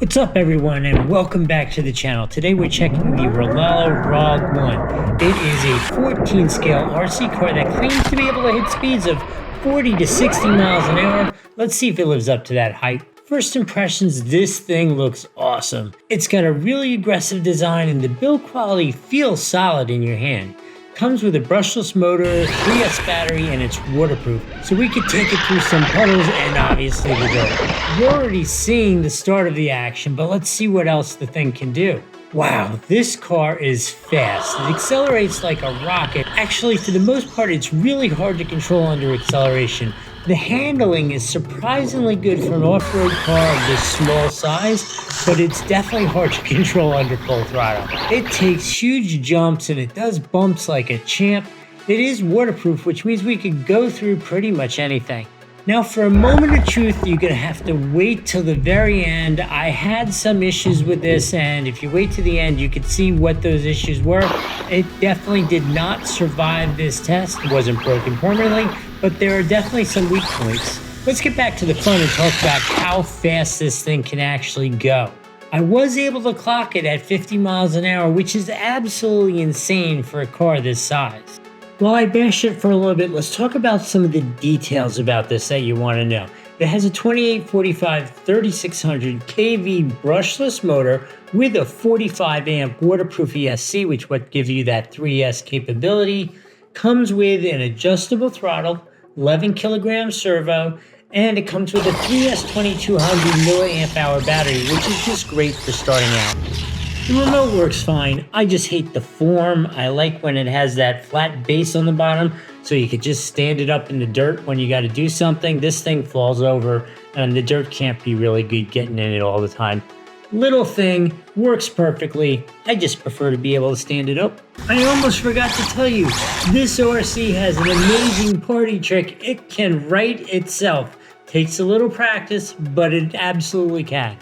What's up everyone and welcome back to the channel. Today we're checking the RIAARIO ROG1. It is a 14 scale RC car that claims to be able to hit speeds of 40 to 60 miles an hour. Let's see if it lives up to that hype. First impressions, this thing looks awesome. It's got a really aggressive design and the build quality feels solid in your hand. Comes with a brushless motor, 3S battery, and it's waterproof, so we could take it through some puddles and obviously the dirt. You're already seeing the start of the action, but let's see what else the thing can do. Wow, this car is fast. It accelerates like a rocket. Actually, for the most part, it's really hard to control under acceleration. The handling is surprisingly good for an off-road car of this small size, but it's definitely hard to control under full throttle. It takes huge jumps and it does bumps like a champ. It is waterproof, which means we could go through pretty much anything. Now for a moment of truth, you're gonna have to wait till the very end. I had some issues with this, and if you wait to the end, you could see what those issues were. It definitely did not survive this test. It wasn't broken permanently, but there are definitely some weak points. Let's get back to the fun and talk about how fast this thing can actually go. I was able to clock it at 50 miles an hour, which is absolutely insane for a car this size. While I bash it for a little bit, let's talk about some of the details about this that you want to know. It has a 2845 3600 kV brushless motor with a 45 amp waterproof ESC, which would give you that 3S capability. Comes with an adjustable throttle, 11 kilogram servo, and it comes with a 3S 2200 milliamp hour battery, which is just great for starting out. The remote works fine. I just hate the form. I like when it has that flat base on the bottom, so you could just stand it up in the dirt when you got to do something. This thing falls over, and the dirt can't be really good getting in it all the time. Little thing, works perfectly. I just prefer to be able to stand it up. I almost forgot to tell you, this RC has an amazing party trick. It can right itself. Takes a little practice, but it absolutely can.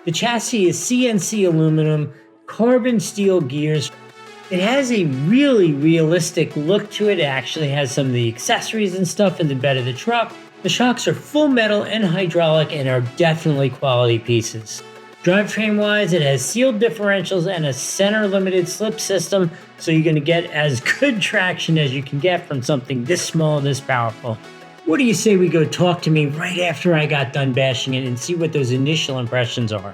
The chassis is CNC aluminum, carbon steel gears. It has a really realistic look to it. It actually has some of the accessories and stuff in the bed of the truck. The shocks are full metal and hydraulic and are definitely quality pieces. Drivetrain wise, it has sealed differentials and a center limited slip system, so you're going to get as good traction as you can get from something this small, this powerful. What do you say we go talk to me right after I got done bashing it and see what those initial impressions are?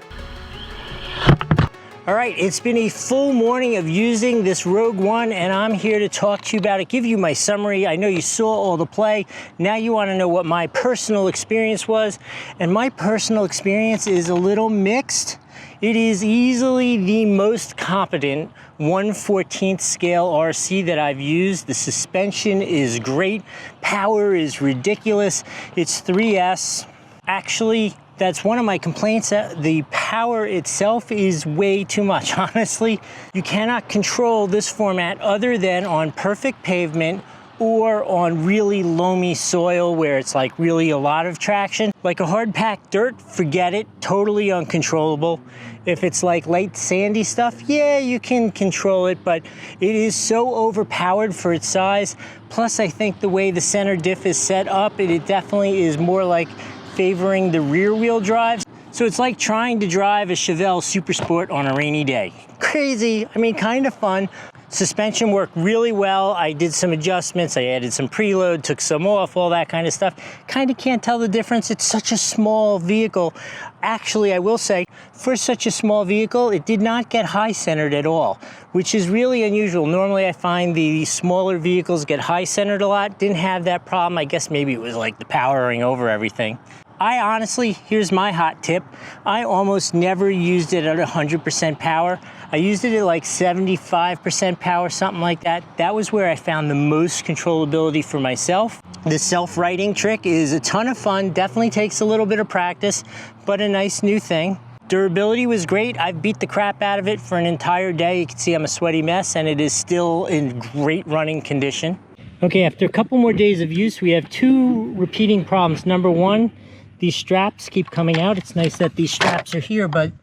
All right, it's been a full morning of using this ROG1, and I'm here to talk to you about it, give you my summary. I know you saw all the play. Now you want to know what my personal experience was, and my personal experience is a little mixed. It is easily the most competent 1/14 scale RC that I've used. The suspension is great. Power is ridiculous. It's 3S. Actually, that's one of my complaints. The power itself is way too much, honestly. You cannot control this format other than on perfect pavement or on really loamy soil where it's like really a lot of traction. Like a hard packed dirt, forget it, totally uncontrollable. If it's like light sandy stuff, yeah, you can control it, but it is so overpowered for its size. Plus, I think the way the center diff is set up, it definitely is more like favoring the rear wheel drive. So it's like trying to drive a Chevelle Super Sport on a rainy day. Crazy, I mean, kind of fun. Suspension worked really well. I did some adjustments. I added some preload, took some off, all that kind of stuff. Kind of can't tell the difference. It's such a small vehicle. Actually, I will say, for such a small vehicle, it did not get high centered at all, which is really unusual. Normally, I find the smaller vehicles get high centered a lot. Didn't have that problem. I guess maybe it was like the powering over everything. I honestly, here's my hot tip, I almost never used it at 100% power. I used it at like 75% power, something like that. That was where I found the most controllability for myself. The self-righting trick is a ton of fun, definitely takes a little bit of practice, but a nice new thing. Durability was great. I beat the crap out of it for an entire day. You can see I'm a sweaty mess and it is still in great running condition. Okay, after a couple more days of use, we have two repeating problems. Number one, these straps keep coming out. It's nice that these straps are here, but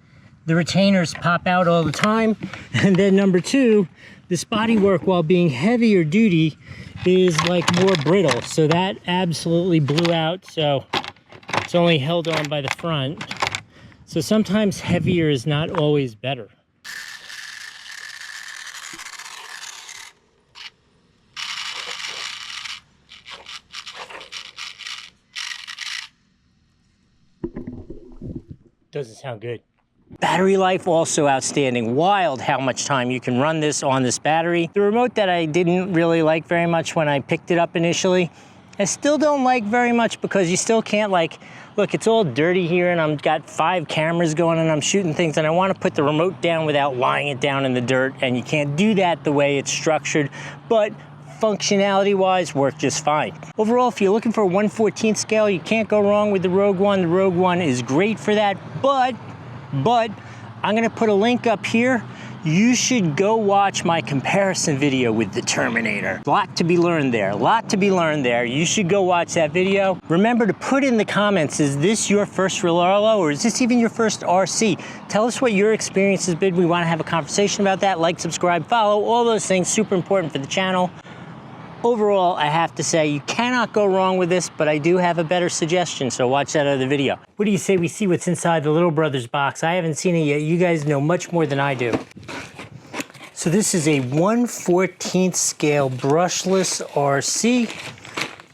the retainers pop out all the time. And then number two, this bodywork, while being heavier duty, is like more brittle. So that absolutely blew out. So it's only held on by the front. So sometimes heavier is not always better. Doesn't sound good. Battery life also outstanding. Wild how much time you can run this on this battery. The remote that I didn't really like very much when I picked it up initially, I still don't like very much because you still can't look, it's all dirty here and I've got 5 cameras going and I'm shooting things and I want to put the remote down without lying it down in the dirt, and you can't do that the way it's structured, but functionality wise work just fine. Overall, if you're looking for a 1/14 scale, you can't go wrong with the Rogue One. The Rogue One is great for that, but I'm gonna put a link up here. You should go watch my comparison video with the Terminator. A lot to be learned there, You should go watch that video. Remember to put in the comments, is this your first RIAARIO or is this even your first RC? Tell us what your experience has been. We wanna have a conversation about that. Like, subscribe, follow, all those things, super important for the channel. Overall, I have to say, you cannot go wrong with this, but I do have a better suggestion, so watch that other video. What do you say we see what's inside the little brother's box? I haven't seen it yet. You guys know much more than I do. So this is a 1/14 scale brushless RC,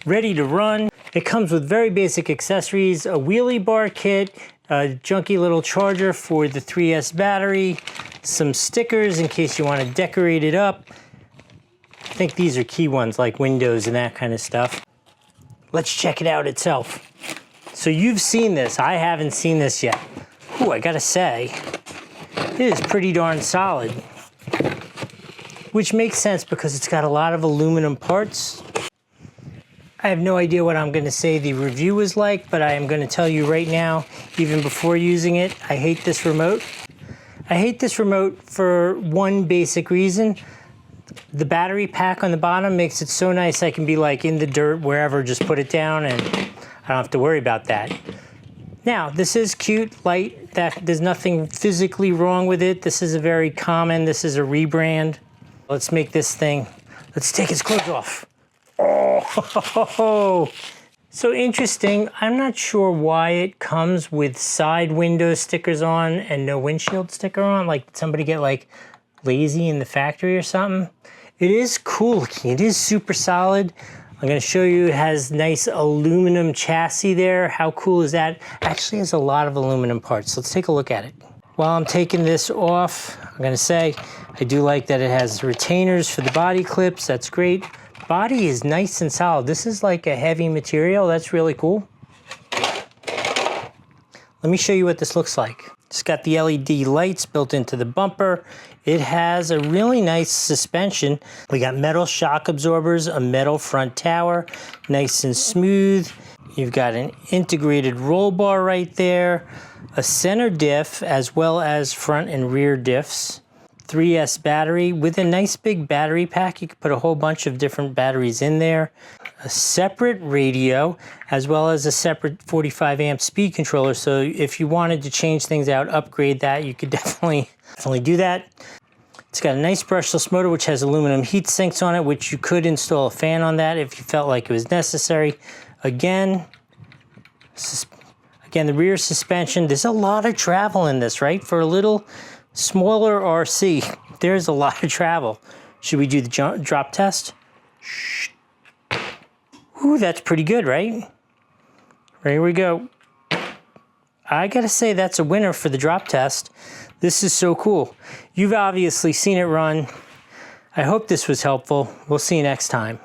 ready to run. It comes with very basic accessories, a wheelie bar kit, a junky little charger for the 3S battery, some stickers in case you want to decorate it up. I think these are key ones like windows and that kind of stuff. Let's check it out itself. So you've seen this, I haven't seen this yet. Ooh, I gotta say, it is pretty darn solid. Which makes sense because it's got a lot of aluminum parts. I have no idea what I'm gonna say the review is like, but I am gonna tell you right now, even before using it, I hate this remote. I hate this remote for one basic reason. The battery pack on the bottom makes it so nice I can be like in the dirt, wherever, just put it down and I don't have to worry about that. Now, this is cute, light, there's nothing physically wrong with it. This is a very common, this is a rebrand. Let's make this thing, let's take its clothes off. Oh, so interesting. I'm not sure why it comes with side window stickers on and no windshield sticker on. Like, did somebody get like lazy in the factory or something? It is cool looking, it is super solid. I'm gonna show you, it has nice aluminum chassis there. How cool is that? Actually has a lot of aluminum parts. Let's take a look at it. While I'm taking this off, I'm gonna say, I do like that it has retainers for the body clips, that's great. Body is nice and solid. This is like a heavy material, that's really cool. Let me show you what this looks like. It's got the LED lights built into the bumper. It has a really nice suspension. We got metal shock absorbers, a metal front tower, nice and smooth. You've got an integrated roll bar right there, a center diff, as well as front and rear diffs. 3S battery with a nice big battery pack. You could put a whole bunch of different batteries in there. A separate radio, as well as a separate 45 amp speed controller. So if you wanted to change things out, upgrade that, you could definitely do that. It's got a nice brushless motor, which has aluminum heat sinks on it, which you could install a fan on that if you felt like it was necessary. Again, the rear suspension, there's a lot of travel in this, right? For a little smaller RC, there's a lot of travel. Should we do the drop test? Shh. Ooh, that's pretty good, right? Here we go. I gotta say that's a winner for the drop test. This is so cool. You've obviously seen it run. I hope this was helpful. We'll see you next time.